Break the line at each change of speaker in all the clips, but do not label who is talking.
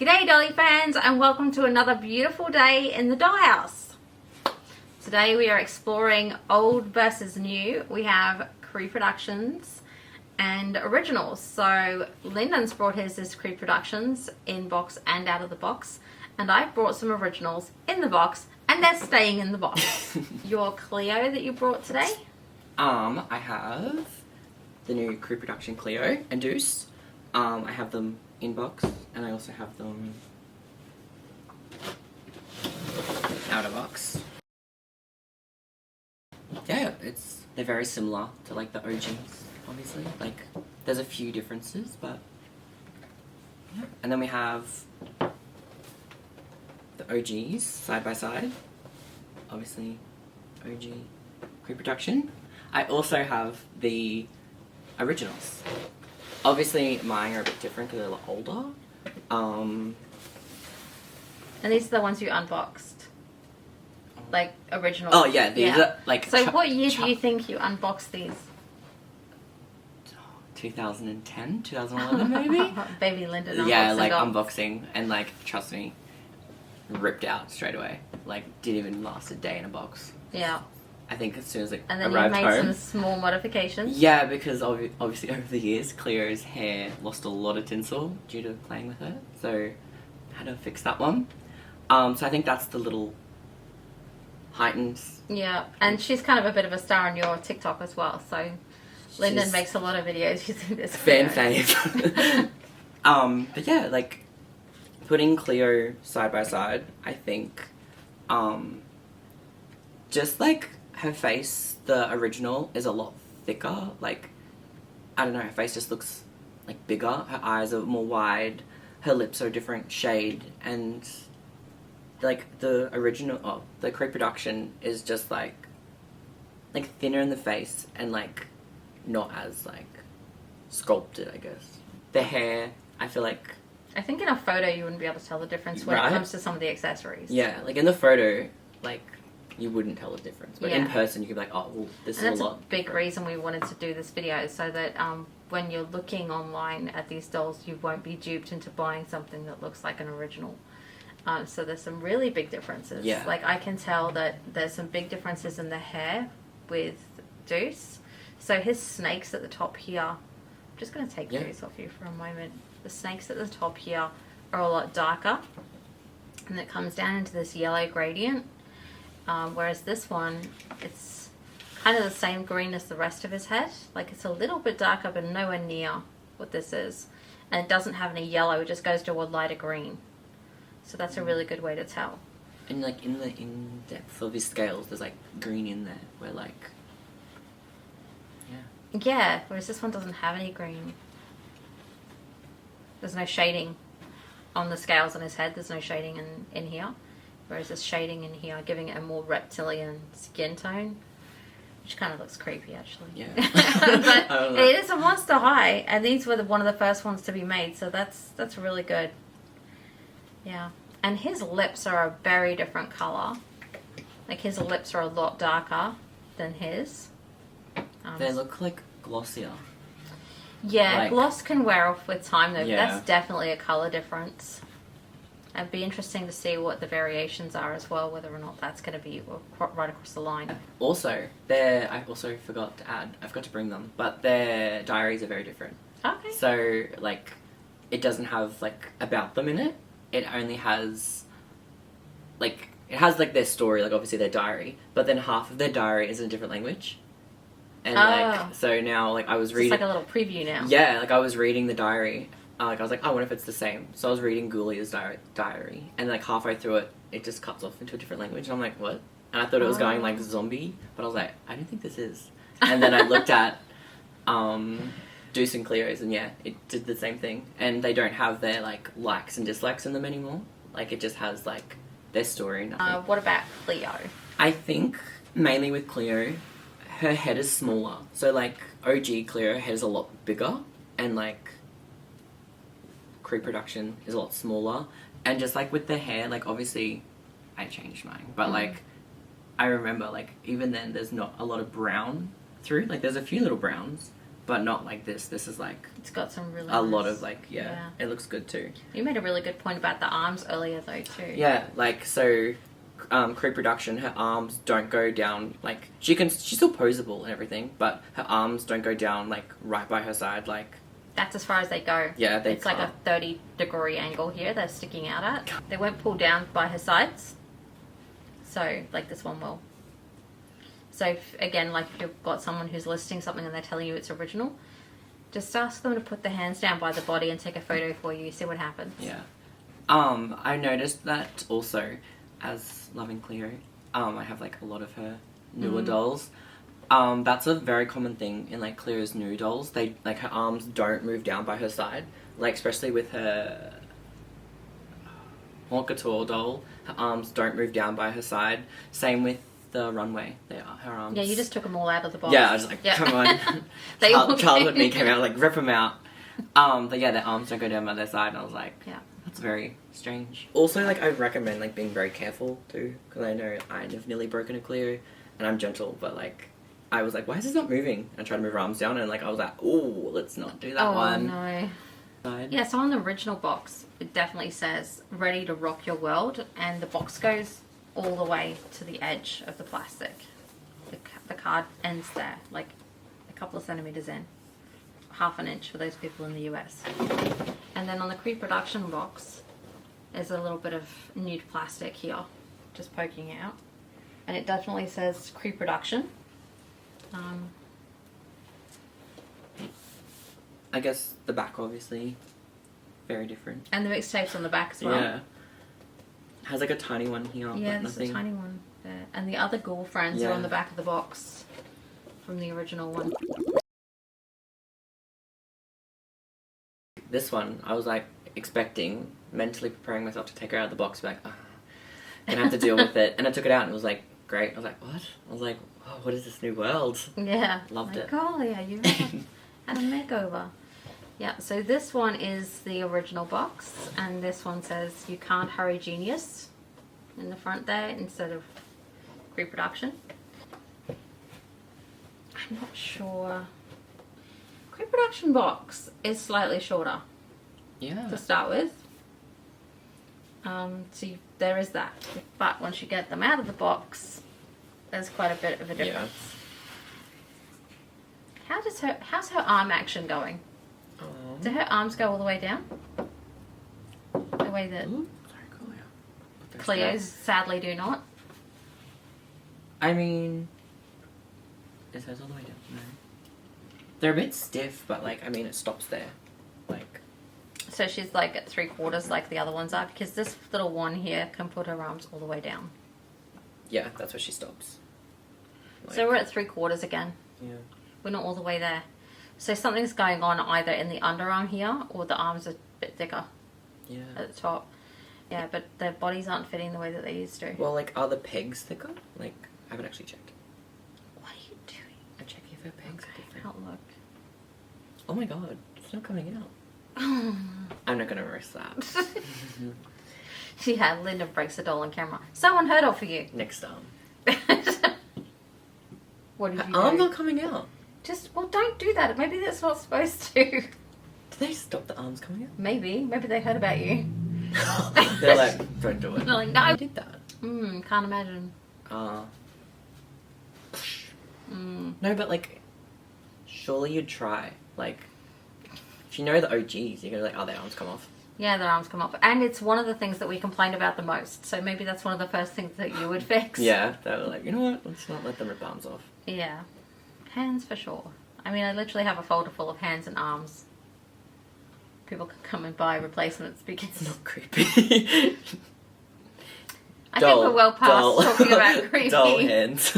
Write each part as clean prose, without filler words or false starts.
G'day Dolly fans, and welcome to another beautiful day in the dollhouse. Today we are exploring old versus new. We have Creeproductions and originals. So Lyndon's brought his as Creeproductions in box and out of the box, and I've brought some originals in the box and they're staying in the box. Your Cleo that you brought today?
I have the new Creeproduction Cleo and Deuce. I have them in box, and I also have them out of box. Yeah, they're very similar to like the OGs, obviously. Like, there's a few differences, but yeah. And then we have the OGs side by side. Obviously, OG Creeproduction. I also have the originals. Obviously, mine are a bit different because they're a lot older.
And these are the ones you unboxed? Like, original?
Oh, yeah, these are like...
So what year do you think you unboxed these?
2010, 2011 maybe?
Baby Lyndon.
Yeah, like unboxing, and like, trust me, ripped out straight away. Like, didn't even last a day in a box.
Yeah.
I think as soon as it
and then
arrived
you made
home,
some small modifications.
Yeah, because obviously over the years, Cleo's hair lost a lot of tinsel due to playing with her, so I had to fix that one. So I think that's the little heightened.
Yeah, and she's kind of a bit of a star on your TikTok as well, so Lyndon makes a lot of videos using this.
Fan fave. But yeah, like putting Cleo side by side, I think, just like her face, the original, is a lot thicker. Like, I don't know, her face just looks like bigger. Her eyes are more wide. Her lips are a different shade. And like the original, the Creeproduction is just like thinner in the face and like not as like sculpted, I guess. The hair, I feel like...
I think in a photo you wouldn't be able to tell the difference when it comes to some of the accessories.
Yeah, like in the photo, like... you wouldn't tell the difference, but in person you could be like, oh, well, this is a lot.
And that's a big reason we wanted to do this video, so that when you're looking online at these dolls, you won't be duped into buying something that looks like an original. So there's some really big differences.
Yeah.
Like, I can tell that there's some big differences in the hair with Deuce. So his snakes at the top here, I'm just going to take Deuce off you for a moment. The snakes at the top here are a lot darker, and it comes down into this yellow gradient. Whereas this one, it's kind of the same green as the rest of his head. Like, it's a little bit darker, but nowhere near what this is. And it doesn't have any yellow, it just goes to a lighter green. So that's a really good way to tell.
And like in the in-depth of his scales, there's like green in there, where like... yeah.
Yeah, whereas this one doesn't have any green. There's no shading on the scales on his head, there's no shading in here. Whereas there's shading in here, giving it a more reptilian skin tone, which kind of looks creepy, actually.
Yeah.
But it is a monster high, and these were one of the first ones to be made, so that's really good. Yeah. And his lips are a very different color. Like, his lips are a lot darker than his.
They look like glossier.
Yeah,
like,
gloss can wear off with time, though.
Yeah.
But that's definitely a color difference. It'd be interesting to see what the variations are as well, whether or not that's going to be right across the line.
Also, I also forgot to add, I forgot to bring them, but their diaries are very different.
Okay.
So, like, it doesn't have, like, about them in it. It only has, like, it has, like, their story, like, obviously their diary, but then half of their diary is in a different language. And, like, so now, like, I was reading...
It's like a little preview now.
Yeah, like, I was reading the diary. Like, I was like, oh, I wonder if it's the same. So I was reading Ghoulia's diary, and like halfway through it, it just cuts off into a different language, and I'm like, what? And I thought it was going like zombie, but I was like, I don't think this is. And then I looked at Deuce and Cleo's, and yeah, it did the same thing. And they don't have their like likes and dislikes in them anymore. Like, it just has like their story.
What about Cleo?
I think mainly with Cleo, her head is smaller. So like OG Cleo, her head is a lot bigger, and like Creeproduction is a lot smaller. And just like with the hair, like obviously I changed mine, but like I remember like even then there's not a lot of brown through, like there's a few little browns, but not like this. This is like
It's got some really
a lot
nice-
of like, yeah, it looks good too.
You made a really good point about the arms earlier though too.
Yeah, like so Creeproduction, her arms don't go down like she's still poseable and everything, but her arms don't go down like right by her side like.
That's as far as they go.
Yeah,
it's like a 30-degree angle here they're sticking out at. They won't pull down by her sides. So, like this one will. So, again, like if you've got someone who's listing something and they're telling you it's original, just ask them to put their hands down by the body and take a photo for you. See what happens.
Yeah. I noticed that also, as loving Cleo, I have like a lot of her newer dolls. That's a very common thing in like Cleo's new dolls. They like her arms don't move down by her side, like especially with her Haute Couture doll. Her arms don't move down by her side. Same with the Runway. Her arms.
Yeah, you just took them all out of the box.
Yeah, I was like, come on. Childhood me came out like rip them out. But yeah, their arms don't go down by their side, and I was like,
yeah,
that's very strange. Also, like I recommend like being very careful too, because I know I've nearly broken a Cleo, and I'm gentle, but like. I was like, why is this not moving? I tried to move her arms down and like I was like, oh, let's not do that one.
Oh no.
Side.
Yeah, so on the original box, it definitely says ready to rock your world, and the box goes all the way to the edge of the plastic. The card ends there, like a couple of centimeters in. Half an inch for those people in the US. And then on the Creeproduction box, there's a little bit of nude plastic here, just poking out. And it definitely says Creeproduction.
I guess the back obviously very different.
And the mixtapes on the back as well.
Yeah. Has like a tiny one here,
Yeah,
but
there's
nothing.
a tiny one there. And the other Ghoul Friends are on the back of the box from the original one.
This one, I was like expecting, mentally preparing myself to take her out of the box, like, gonna have to deal with it. And I took it out and it was like, great. I was like, what? I was like, oh, what is this new world?
Yeah.
Loved it.
Oh yeah, you had a makeover. Yeah, so this one is the original box, and this one says you can't hurry genius in the front there instead of Reproduction. I'm not sure. Reproduction box is slightly shorter
Yeah.
to start with. There is that. But once you get them out of the box, there's quite a bit of a difference. Yeah. How's her arm action going? Do her arms go all the way down? The way that Cleo's sadly do not?
I mean, it says all the way down. No. They're a bit stiff, but like, I mean, it stops there. Like.
So she's like at 3/4 like the other ones are, because this little one here can put her arms all the way down.
Yeah, that's where she stops. Like,
so we're at 3/4 again.
Yeah.
We're not all the way there. So something's going on either in the underarm here, or the arms are a bit thicker at the top. Yeah, but their bodies aren't fitting the way that they used to.
Well, like, are the pegs thicker? Like, I haven't actually checked.
What are you doing?
I'm checking if her pegs are different.
Can't look.
Oh my god, it's not coming out. I'm not gonna risk that.
Yeah, Linda breaks the doll on camera. Someone heard it for you.
Next arm.
What did you do?
Arm's not coming out.
Well, don't do that. Maybe that's not supposed to.
Did they stop the arms coming out?
Maybe they heard about you.
They're like, don't do it.
They're like, no.
I did that.
Can't imagine.
No, but like, surely you'd try. Like, if you know the OGs, you're gonna like, oh, their arms come off.
Yeah, their arms come off. And it's one of the things that we complained about the most. So maybe that's one of the first things that you would fix.
Yeah, they were like, you know what? Let's not let them rip arms off.
Yeah. Hands for sure. I mean, I literally have a folder full of hands and arms. People can come and buy replacements because...
It's not creepy.
I think we're well past talking about creepy.
Doll hands.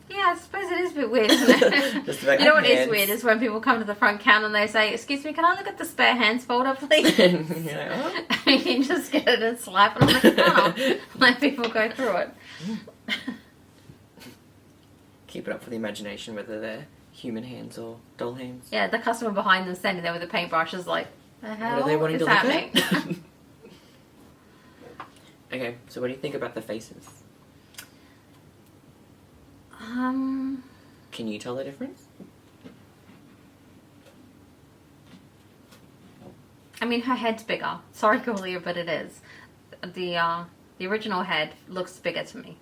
Yeah, I suppose it is a bit weird, isn't it?
Just like,
you know what
hands.
is weird is when people come to the front counter and they say, excuse me, can I look at the spare hands folder, please?
You're like, oh.
You can just get it and slap it on the counter. Let people go through it.
Keep it up for the imagination, whether they're human hands or doll hands.
Yeah, the customer behind them standing there with a paintbrush is like, the hell
What are they wanting
is
to look
happening?
at? Okay, so what do you think about the faces?
Can
you tell the difference?
I mean, her head's bigger. Sorry, Julia, but it is. The original head looks bigger to me.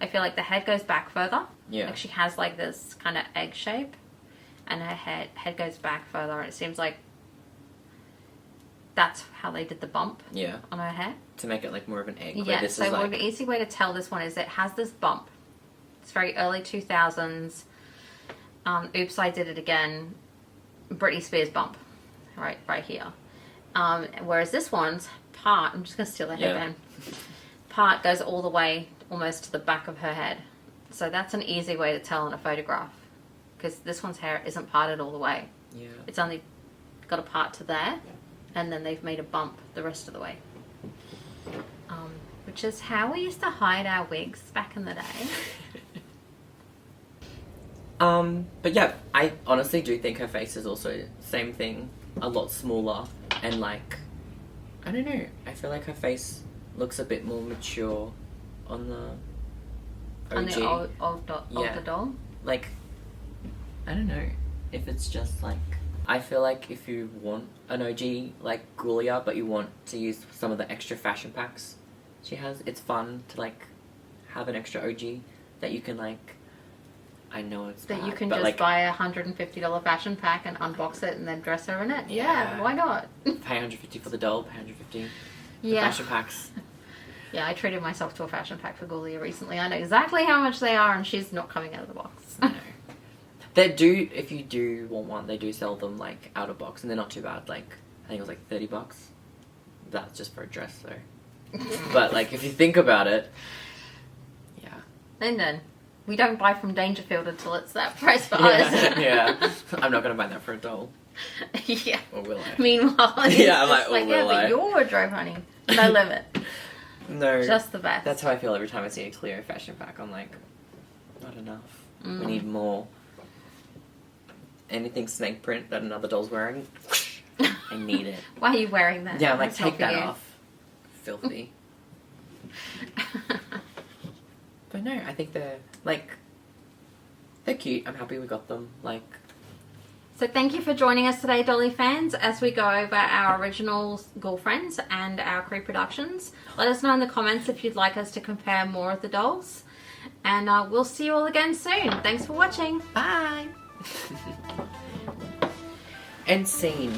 I feel like the head goes back further.
Yeah.
Like she has like this kind of egg shape, and her head goes back further. And it seems like that's how they did the bump.
Yeah.
On her hair.
To make it like more of an egg.
Yeah.
This
So
is like...
an easy way to tell this one is it has this bump. It's very early 2000s. Oops, I Did It Again. Britney Spears bump. Right here. Whereas this one's part, I'm just going to steal the headband. Part goes all the way almost to the back of her head. So that's an easy way to tell in a photograph. Because this one's hair isn't parted all the way.
Yeah.
It's only got a part to there. And then they've made a bump the rest of the way. Which is how we used to hide our wigs back in the day.
But yeah, I honestly do think her face is also same thing, a lot smaller, and like, I don't know, I feel like her face looks a bit more mature on the OG.
On the older doll?
Like, I don't know if it's just like, I feel like if you want an OG like Gulia, but you want to use some of the extra fashion packs she has, it's fun to like have an extra OG that you can like, I know it's
that
bad,
you can
but
just
like,
buy a $150 fashion pack and unbox it and then dress her in it. Yeah, why not?
pay $150 for the doll, pay $150 for fashion packs.
Yeah, I treated myself to a fashion pack for Gulia recently. I know exactly how much they are, and she's not coming out of the box.
No. They do, if you do want one, they do sell them like out of box, and they're not too bad. Like, I think it was like $30. That's just for a dress though. But like, if you think about it, yeah.
And then we don't buy from Dangerfield until it's that price for us.
Yeah. I'm not gonna buy that for a doll.
Yeah.
Or will I?
Meanwhile,
Yeah, I'm like, or will I?
But your wardrobe, honey, no limit.
No.
Just the best.
That's how I feel every time I see a Cleo fashion pack. I'm like, not enough. We need more. Anything snake print that another doll's wearing, I need it.
Why are you wearing that?
Yeah, I'm like,
That's
take
not for
that
you.
off. Filthy. But no, I think they're cute. I'm happy we got them. Like,
So thank you for joining us today, Dolly fans, as we go over our original girlfriends and our Creeproductions. Let us know in the comments if you'd like us to compare more of the dolls. And we'll see you all again soon. Thanks for watching.
bye. End scene.